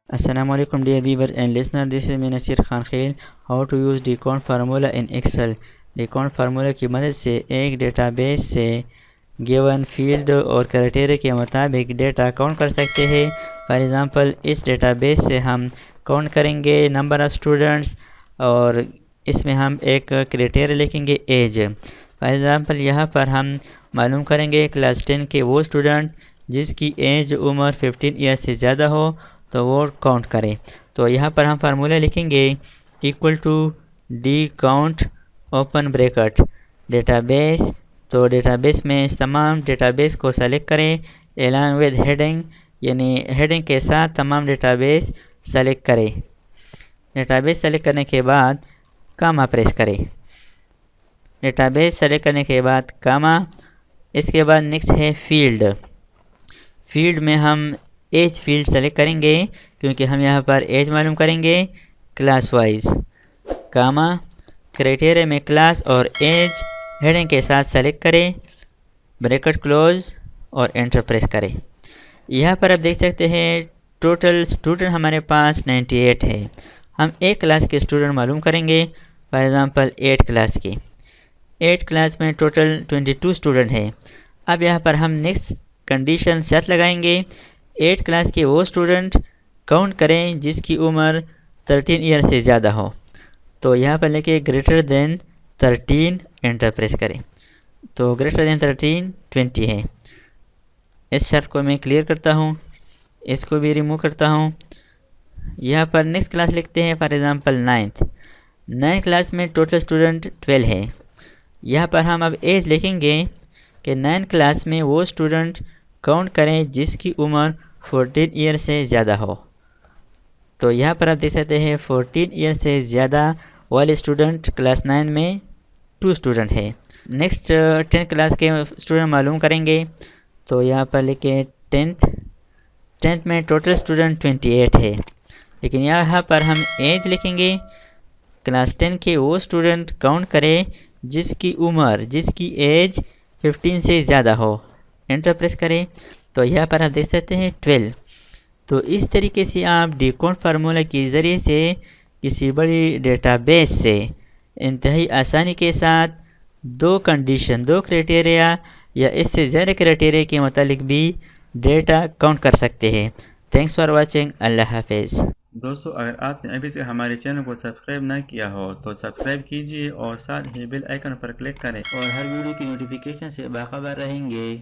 Assalamualaikum dear viewer and listener, this is me Naseer Khan खेल। How to use DCOUNT formula in Excel. DCOUNT formula की मदद से एक database से गिवन फील्ड और क्राइटेरिया के मुताबिक डेटा काउंट कर सकते हैं। फॉर एग्ज़ाम्पल, इस डेटाबेस से हम काउंट करेंगे नंबर ऑफ़ स्टूडेंट्स और इसमें हम एक क्राइटेरिया लिखेंगे एज। फॉर एग्ज़ाम्पल, यहाँ पर हम मालूम करेंगे क्लास 10 के वो स्टूडेंट जिसकी एज उम्र 15 ईयर से ज़्यादा हो तो वो काउंट करें। तो यहाँ पर हम फार्मूला लिखेंगे equal to D count open bracket database. तो डेटाबेस में तमाम डेटाबेस को सेलेक्ट करें अलॉन्ग विद हेडिंग, यानी हेडिंग के साथ तमाम डेटाबेस सेलेक्ट करें। डेटाबेस सेलेक्ट करने के बाद कामा प्रेस करें। डेटाबेस सेलेक्ट करने के बाद कामा, इसके बाद नेक्स्ट है फील्ड। फील्ड में हम एज फील्ड सेलेक्ट करेंगे क्योंकि हम यहाँ पर एज मालूम करेंगे क्लास वाइज। कामा, क्राइटेरिया में क्लास और एज हेडिंग के साथ सेलेक्ट करें, ब्रैकेट क्लोज और एंटर प्रेस करें। यहाँ पर आप देख सकते हैं टोटल स्टूडेंट हमारे पास 98 है। हम एक क्लास के स्टूडेंट मालूम करेंगे, फॉर एग्ज़ाम्पल 8 क्लास के। 8 क्लास में टोटल 22 स्टूडेंट है। अब यहाँ पर हम नेक्स्ट कंडीशन शर्त लगाएंगे 8 क्लास के वो स्टूडेंट काउंट करें जिसकी उम्र 13 ईयर से ज़्यादा हो। तो यहाँ पर लिखे ग्रेटर देन 13, एंटर प्रेस करें। तो ग्रेटर देन 13 20 है। इस शर्त को मैं क्लियर करता हूँ, इसको भी रिमूव करता हूँ। यहाँ पर नेक्स्ट क्लास लिखते हैं, फॉर एग्ज़ाम्पल 9th क्लास में टोटल स्टूडेंट 12 है। यहाँ पर हम अब एज लिखेंगे कि 9th क्लास में वो स्टूडेंट काउंट करें जिसकी उम्र 14 ईयर से ज़्यादा हो। तो यहाँ पर आप देख सकते हैं 14 ईयर से ज़्यादा वाले स्टूडेंट क्लास 9 में 2 स्टूडेंट है। नेक्स्ट 10th क्लास के स्टूडेंट मालूम करेंगे। तो यहाँ पर लिखे 10th में टोटल स्टूडेंट 28 है, लेकिन यहाँ पर हम एज लिखेंगे क्लास 10 के वो स्टूडेंट काउंट करें जिसकी एज 15 से ज़्यादा हो। एंटर प्रेस करें। तो यहाँ पर आप देख सकते हैं 12। तो इस तरीके से आप डिकॉन फार्मूला के ज़रिए से किसी बड़ी डेटाबेस से इंतहाई आसानी के साथ दो क्राइटेरिया या इससे ज़्यादा क्राइटेरिया के मुतालिक भी डेटा काउंट कर सकते हैं। Thanks for watching. अल्लाह हाफिज़। दोस्तों, अगर आपने अभी तक हमारे चैनल को सब्सक्राइब ना किया हो तो सब्सक्राइब कीजिए और साथ ही बेल आइकन पर क्लिक करें और हर वीडियो की नोटिफिकेशन से बाखबर रहेंगे।